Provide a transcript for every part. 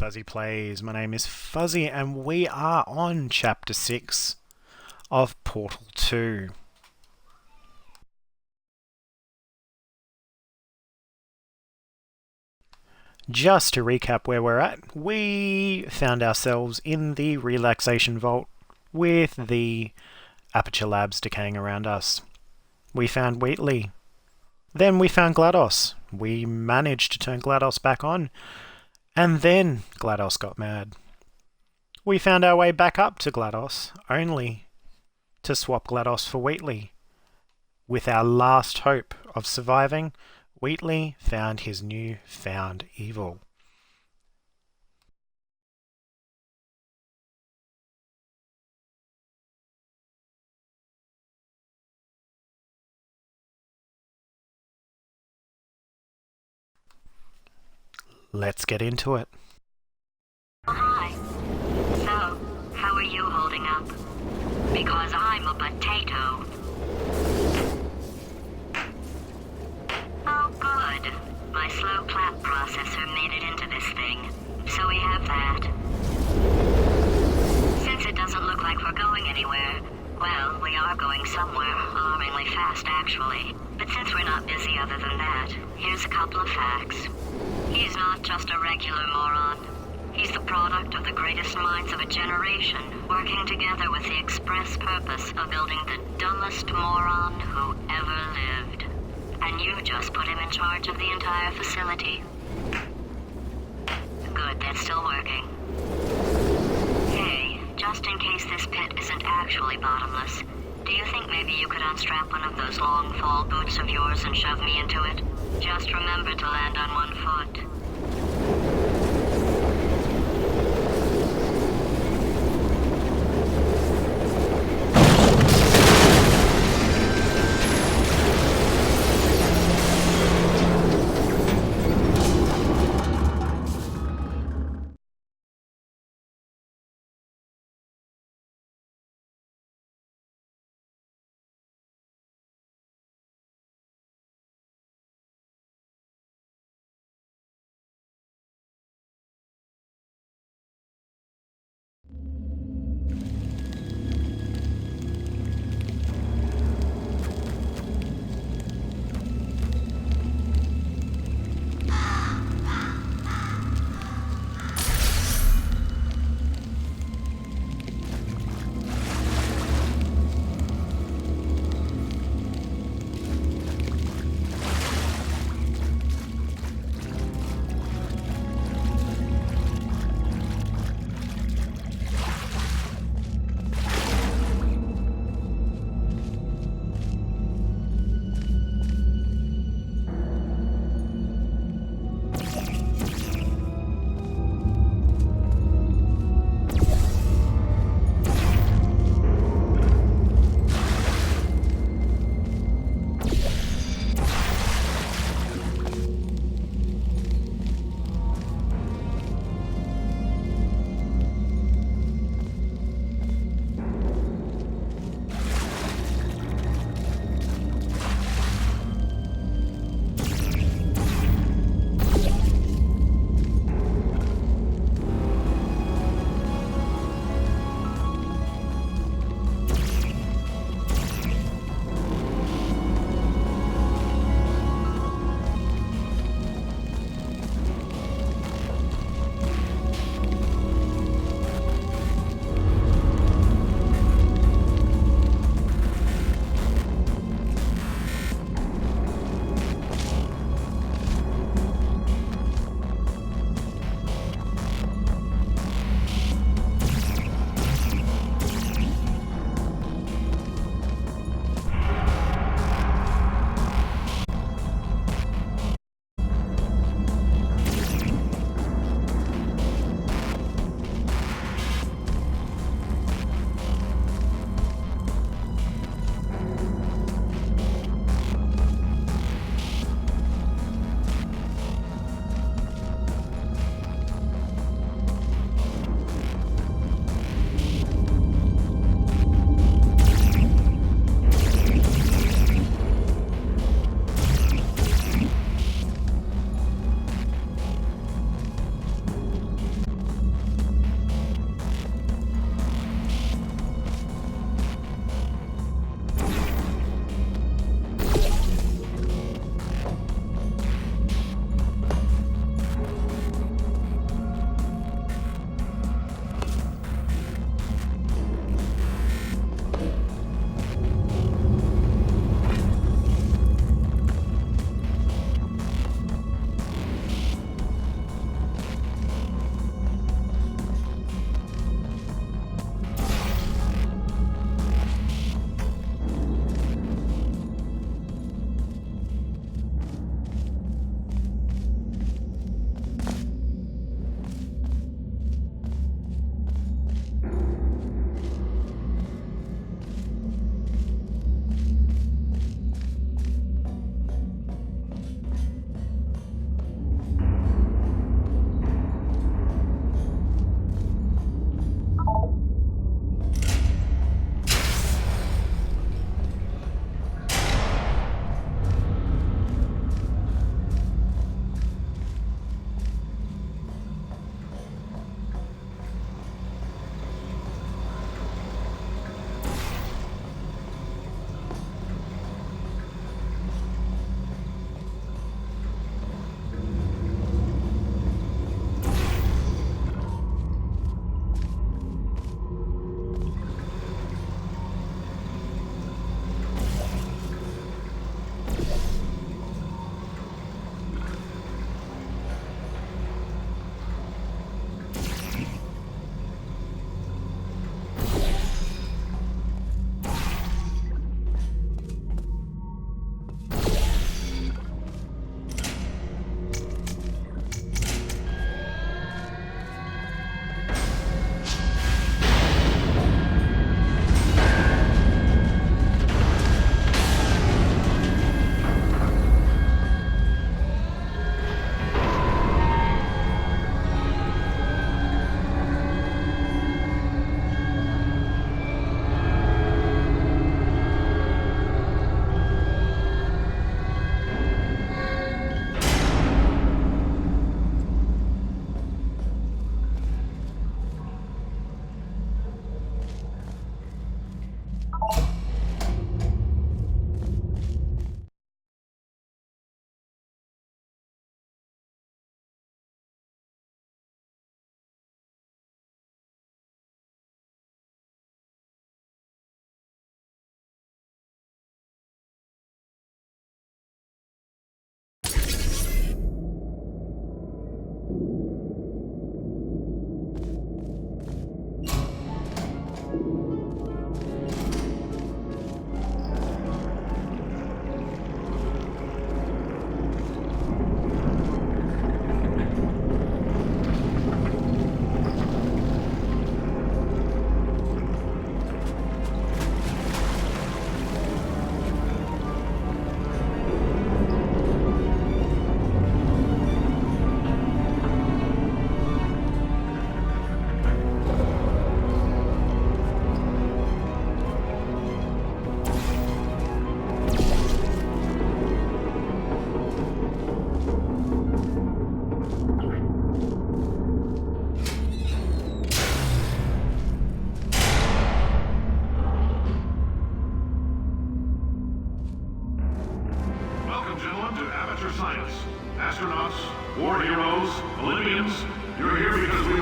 Fuzzy Plays. My name is Fuzzy and we are on Chapter 6 of Portal 2. Just to recap where we're at, we found ourselves in the relaxation vault with the Aperture Labs decaying around us. We found Wheatley. Then we found GLaDOS. We managed to turn GLaDOS back on. And then GLaDOS got mad. We found our way back up to GLaDOS, only to swap GLaDOS for Wheatley. With our last hope of surviving, Wheatley found his new-found evil. Let's get into it. Oh, hi. So, how are you holding up? Because I'm a potato. Oh, good. My slow clap processor made it into this thing. So we have that. Since it doesn't look like we're going anywhere, well, we are going somewhere, alarmingly fast actually. But since we're not busy other than that, here's a couple of facts. He's not just a regular moron. He's the product of the greatest minds of a generation, working together with the express purpose of building the dumbest moron who ever lived. And you just put him in charge of the entire facility. Good, that's still working. Hey, just in case this pit isn't actually bottomless, do you think maybe you could unstrap one of those long fall boots of yours and shove me into it? Just remember to land on one foot.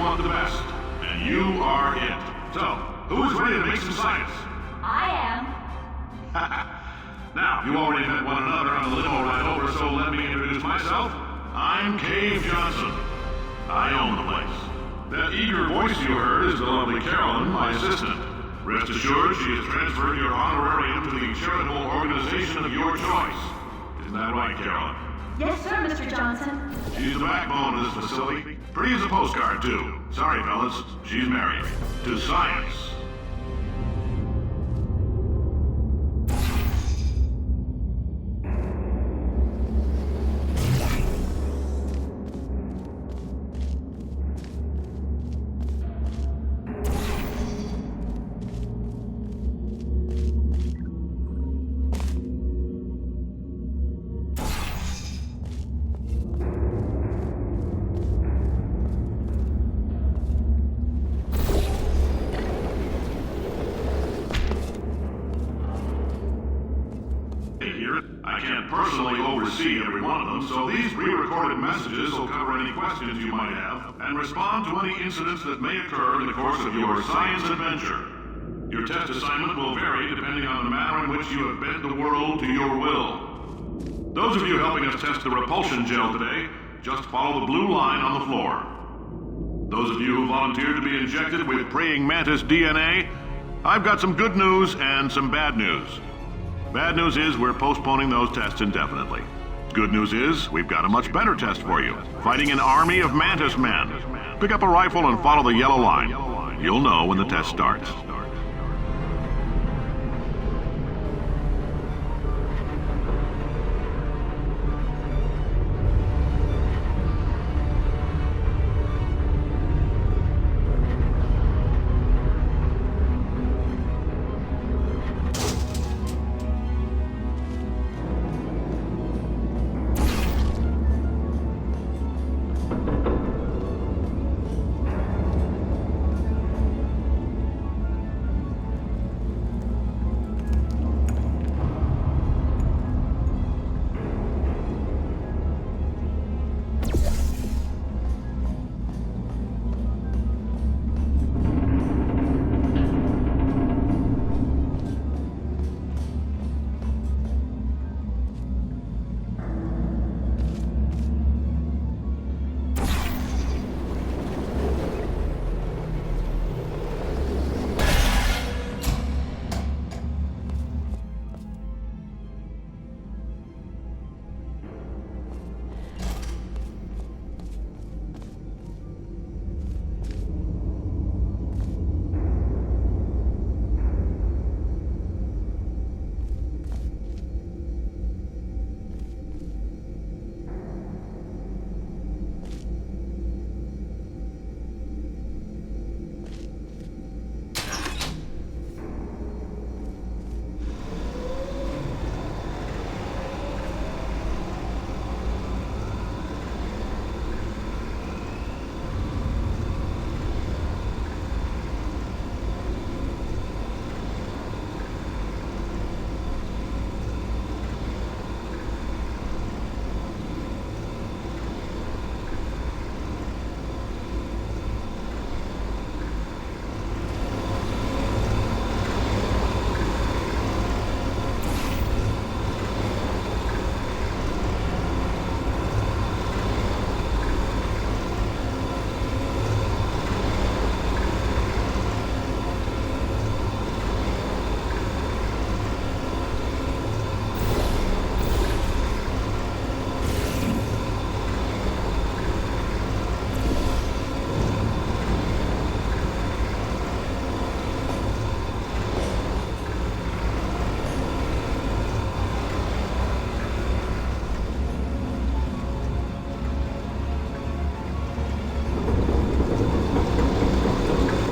want the best, and you are it. So, who is ready to make some science? I am. Now, you already met one another on the limo ride over, so let me introduce myself. I'm Cave Johnson. I own the place. That eager voice you heard is the lovely Carolyn, my assistant. Rest assured, she has transferred your honorarium to the charitable organization of your choice. Isn't that right, Carolyn? Yes, sir, Mr. Johnson. She's the backbone of this facility. Pretty as a postcard, too. Sorry, fellas. She's married. To science. I can't personally oversee every one of them, so these pre-recorded messages will cover any questions you might have and respond to any incidents that may occur in the course of your science adventure. Your test assignment will vary depending on the manner in which you have bent the world to your will. Those of you helping us test the repulsion gel today, just follow the blue line on the floor. Those of you who volunteered to be injected with praying mantis DNA, I've got some good news and some bad news. Bad news is we're postponing those tests indefinitely. Good news is we've got a much better test for you. Fighting an army of mantis men. Pick up a rifle and follow the yellow line. You'll know when the test starts.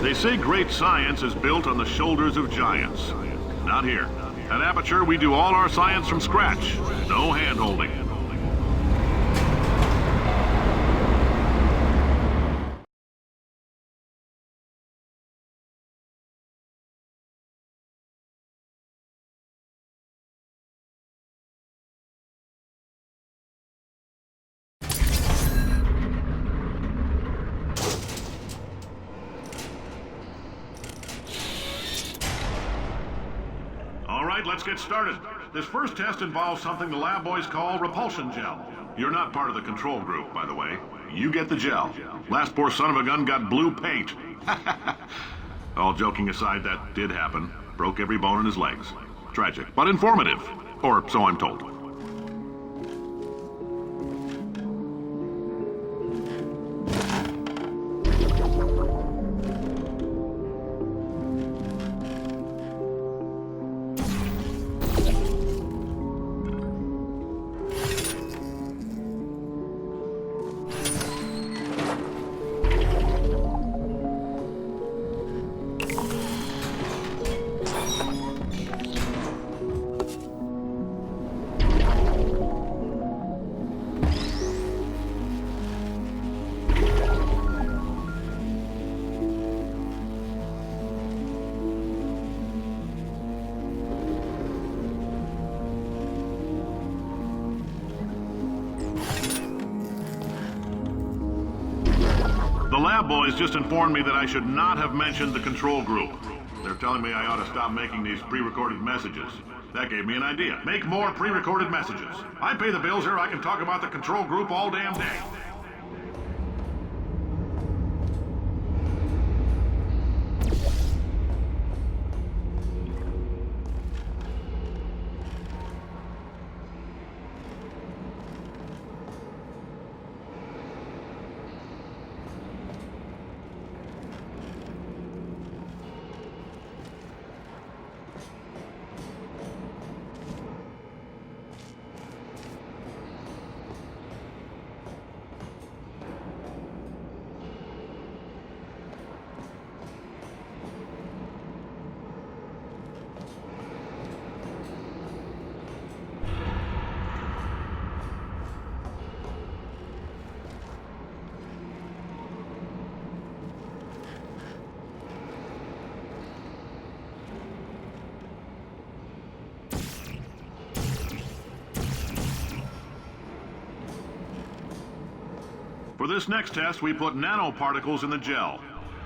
They say great science is built on the shoulders of giants. Not here. At Aperture, we do all our science from scratch. No hand-holding. right, let's get started. This first test involves something the lab boys call repulsion gel. You're not part of the control group, by the way. You get the gel. Last poor son of a gun got blue paint. All joking aside, that did happen. Broke every bone in his legs. Tragic, but informative. Or so I'm told. The lab boys just informed me that I should not have mentioned the control group. They're telling me I ought to stop making these pre-recorded messages. That gave me an idea. Make more pre-recorded messages. I pay the bills here, I can talk about the control group all damn day. For this next test, we put nanoparticles in the gel.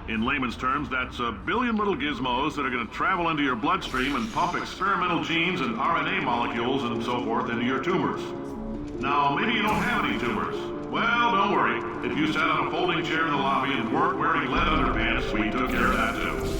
In layman's terms, that's a billion little gizmos that are going to travel into your bloodstream and pump experimental genes and RNA molecules and so forth into your tumors. Now, maybe you don't have any tumors. Well, don't worry. If you sat on a folding chair in the lobby and weren't wearing lead underpants, we took care of that too.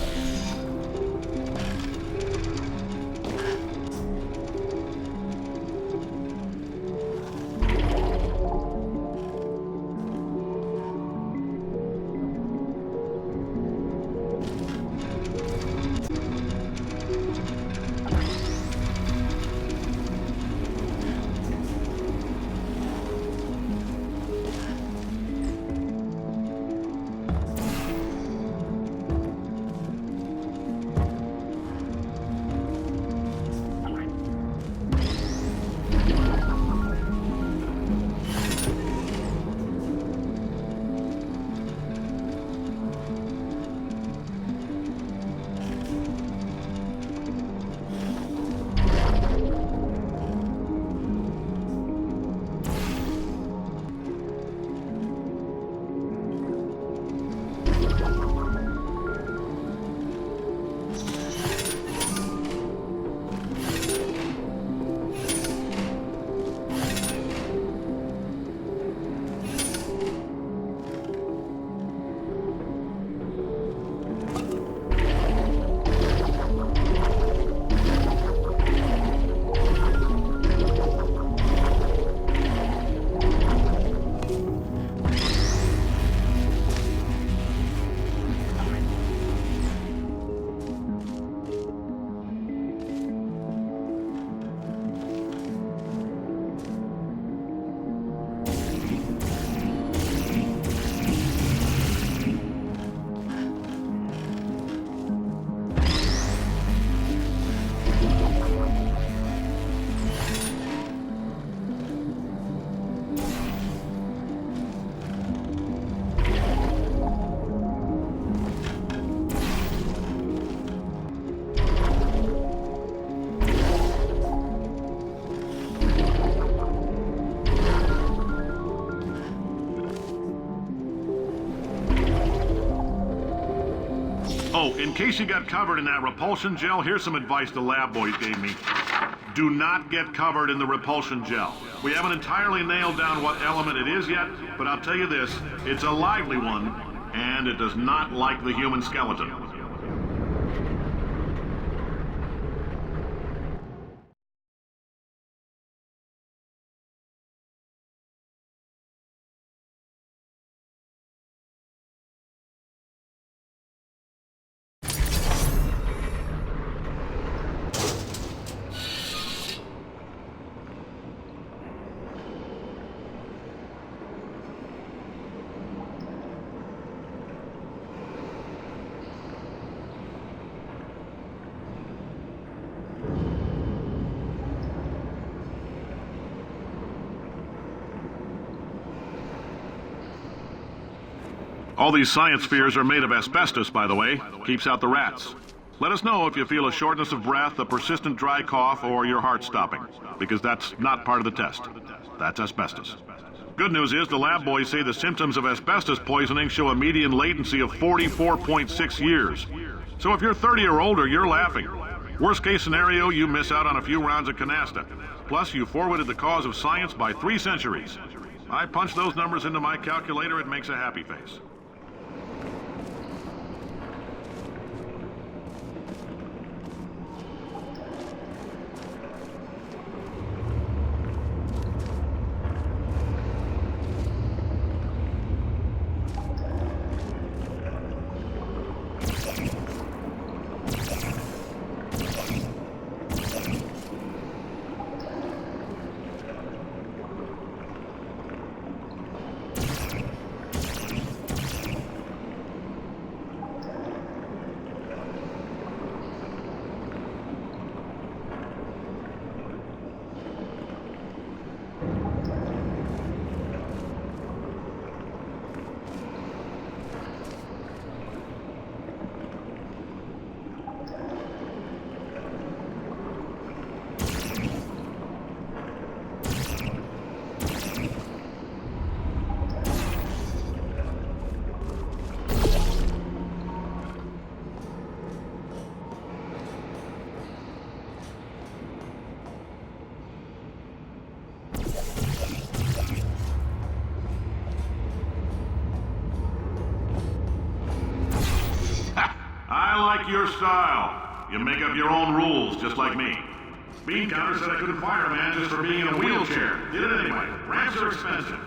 Oh, in case you got covered in that repulsion gel, here's some advice the lab boys gave me. Do not get covered in the repulsion gel. We haven't entirely nailed down what element it is yet, but I'll tell you this, it's a lively one, and it does not like the human skeleton. All these science spheres are made of asbestos, by the way. Keeps out the rats. Let us know if you feel a shortness of breath, a persistent dry cough, or your heart stopping, because that's not part of the test. That's asbestos. Good news is the lab boys say the symptoms of asbestos poisoning show a median latency of 44.6 years. So if you're 30 or older, you're laughing. Worst case scenario, you miss out on a few rounds of canasta. Plus, you forwarded the cause of science by 3 centuries. I punch those numbers into my calculator, it makes a happy face. I like your style. You make up your own rules, just like me. Bean Counter said I couldn't fire a man just for being in a wheelchair. Did it anyway. Ramps are expensive.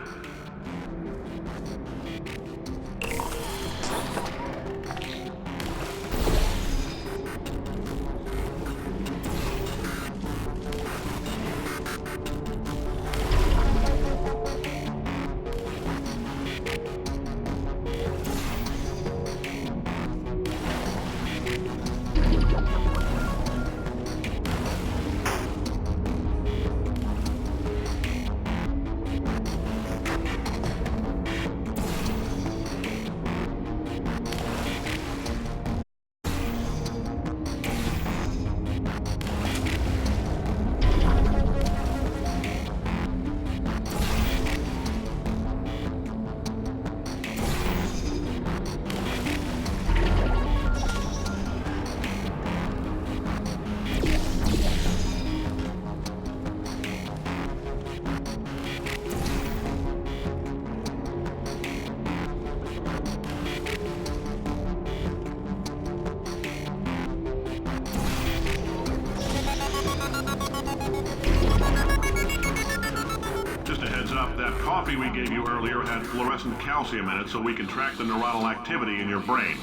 That coffee we gave you earlier had fluorescent calcium in it so we can track the neuronal activity in your brain.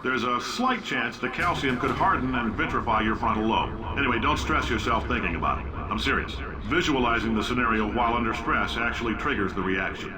There's a slight chance the calcium could harden and vitrify your frontal lobe. Anyway, don't stress yourself thinking about it. I'm serious. Visualizing the scenario while under stress actually triggers the reaction.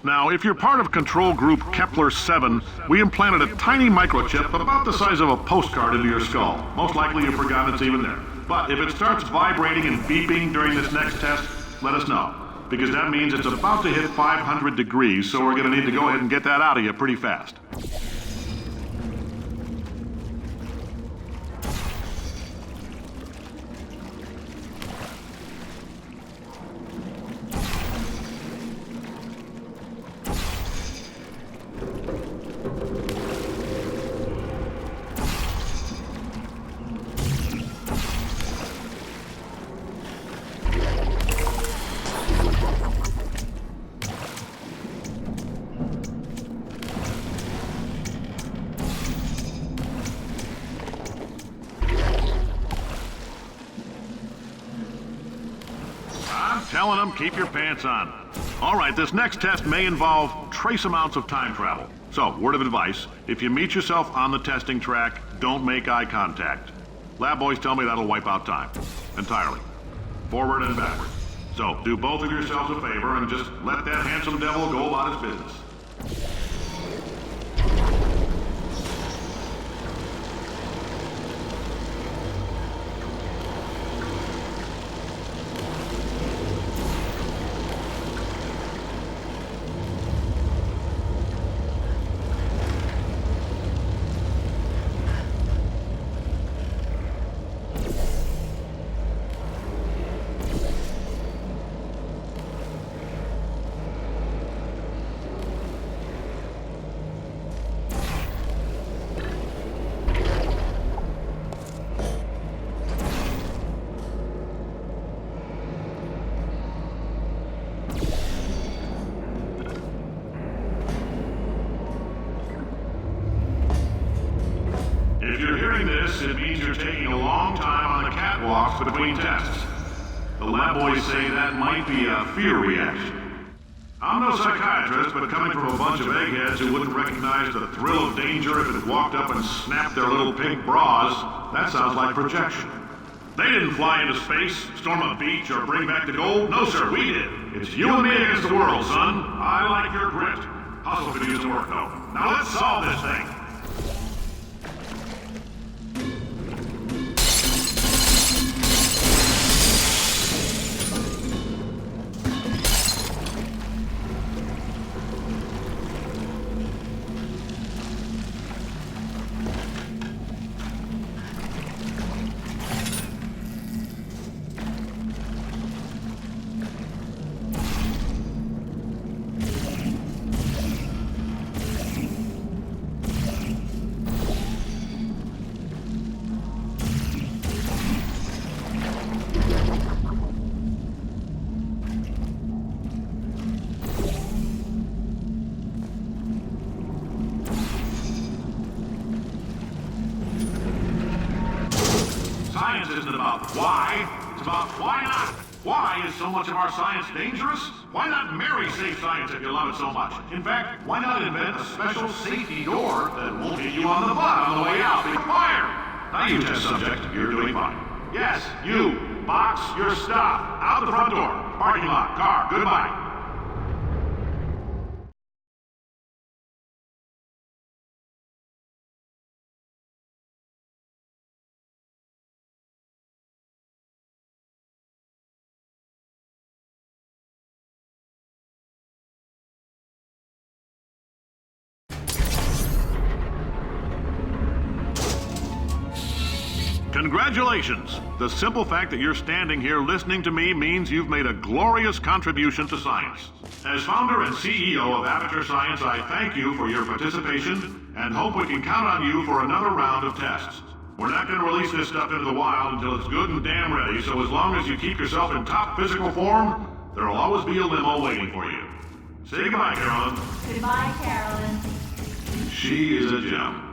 Now, if you're part of Control Group Kepler-7, we implanted a tiny microchip about the size of a postcard into your skull. Most likely you've forgotten it's even there. But if it starts vibrating and beeping during this next test, let us know. Because that means it's about to hit 500 degrees, so we're going to need to go ahead and get that out of you pretty fast. Telling them, keep your pants on. All right, this next test may involve trace amounts of time travel. So, word of advice, if you meet yourself on the testing track, don't make eye contact. Lab boys tell me that'll wipe out time. Entirely. Forward and backward. So, do both of yourselves a favor and just let that handsome devil go about his business. If you're hearing this, it means you're taking a long time on the catwalks between tests. The lab boys say that might be a fear reaction. I'm no psychiatrist, but coming from a bunch of eggheads who wouldn't recognize the thrill of danger if it walked up and snapped their little pink bras, that sounds like projection. They didn't fly into space, storm a beach, or bring back the gold. No, sir, we did. It's you and me against the world, son. I like your grit. Hustle could use some work, though. Now let's solve this thing. Science isn't about why, it's about why not. Why is so much of our science dangerous? Why not marry safe science if you love it so much? In fact, why not invent a special safety door that won't hit you on the butt on the way out before fire? Now you test subject, you're doing fine. Yes, you, box your stuff. Out the front door. Parking lot, car, goodbye. Congratulations! The simple fact that you're standing here listening to me means you've made a glorious contribution to science. As founder and CEO of Aperture Science, I thank you for your participation and hope we can count on you for another round of tests. We're not going to release this stuff into the wild until it's good and damn ready, so as long as you keep yourself in top physical form, there'll always be a limo waiting for you. Say goodbye, Carolyn. Goodbye, Carolyn. She is a gem.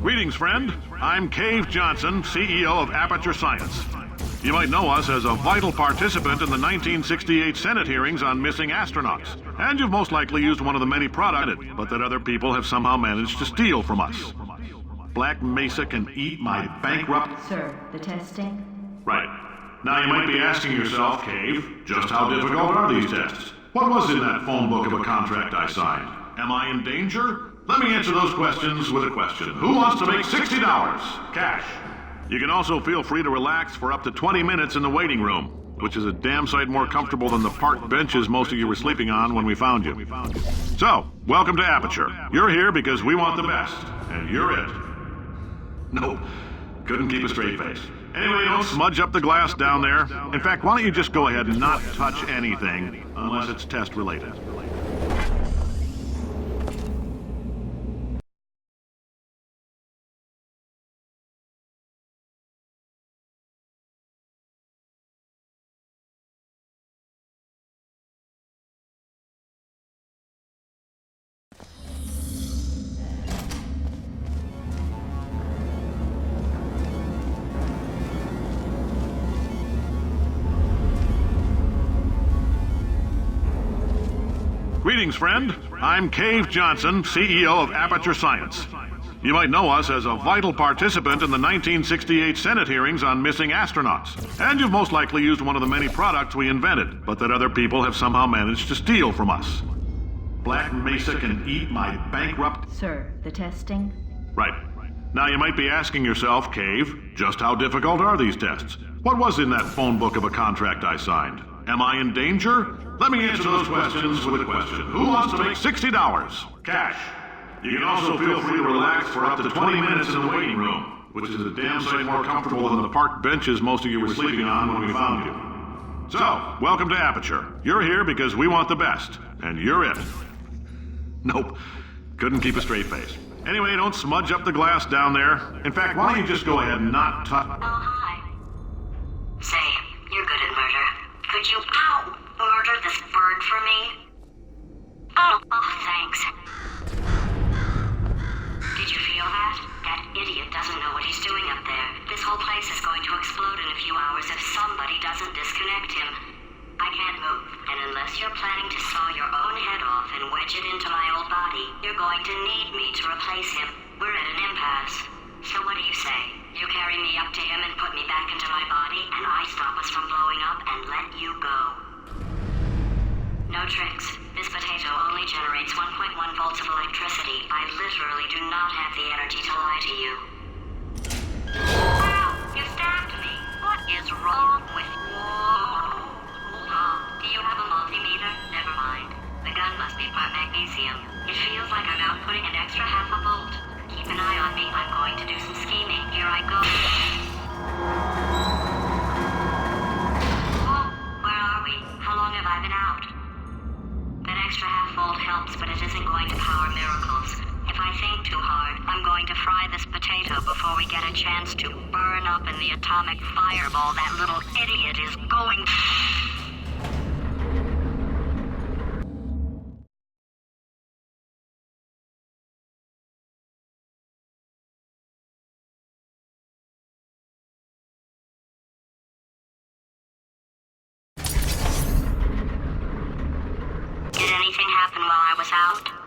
Greetings, friend. I'm Cave Johnson, CEO of Aperture Science. You might know us as a vital participant in the 1968 Senate hearings on missing astronauts. And you've most likely used one of the many products, but that other people have somehow managed to steal from us. Black Mesa can eat my bankrupt... Sir, the testing? Right. Now you might be asking yourself, Cave, just how difficult are these tests? What was in that phone book of a contract I signed? Am I in danger? Let me answer those questions with a question. Who wants to make $60 cash? You can also feel free to relax for up to 20 minutes in the waiting room, which is a damn sight more comfortable than the park benches most of you were sleeping on when we found you. So, welcome to Aperture. You're here because we want the best, and you're it. Nope, couldn't keep a straight face. Anyway, don't smudge up the glass down there. In fact, why don't you just go ahead and not touch anything unless it's test related. Greetings, friend. I'm Cave Johnson, CEO of Aperture Science. You might know us as a vital participant in the 1968 Senate hearings on missing astronauts. And you've most likely used one of the many products we invented, but that other people have somehow managed to steal from us. Black Mesa can eat my bankrupt... Sir, the testing? Right. Now you might be asking yourself, Cave, just how difficult are these tests? What was in that phone book of a contract I signed? Am I in danger? Let me answer those questions with a question. Who wants to make $60 cash? You can also feel free to relax for up to 20 minutes in the waiting room, which is a damn sight more comfortable than the park benches most of you were sleeping on when we found you. So, welcome to Aperture. You're here because we want the best, and you're it. Nope, couldn't keep a straight face. Anyway, don't smudge up the glass down there. In fact, why don't you just go ahead and not touch... Oh, hi. Say, you're good at murder. Could you, murder this bird for me? Oh, thanks. Did you feel that? That idiot doesn't know what he's doing up there. This whole place is going to explode in a few hours if somebody doesn't disconnect him. I can't move, and unless you're planning to saw your own head off and wedge it into my old body, you're going to need me to replace him. We're at an impasse. So what do you say? You carry me up to him and put me back into my body, and I stop us from blowing up and let you go. No tricks. This potato only generates 1.1 volts of electricity. I literally do not have the energy to lie to you. Wow! You stabbed me! What is wrong with you? Hold on. Do you have a multimeter? Never mind. The gun must be part magnesium. It feels like I'm outputting an extra half a volt. Keep an eye on me. I'm going to do some scheming. Here I go. Oh, where are we? How long have I been out? That extra half volt helps, but it isn't going to power miracles. If I think too hard, I'm going to fry this potato before we get a chance to burn up in the atomic fireball that little idiot is going... Did anything happen while I was out?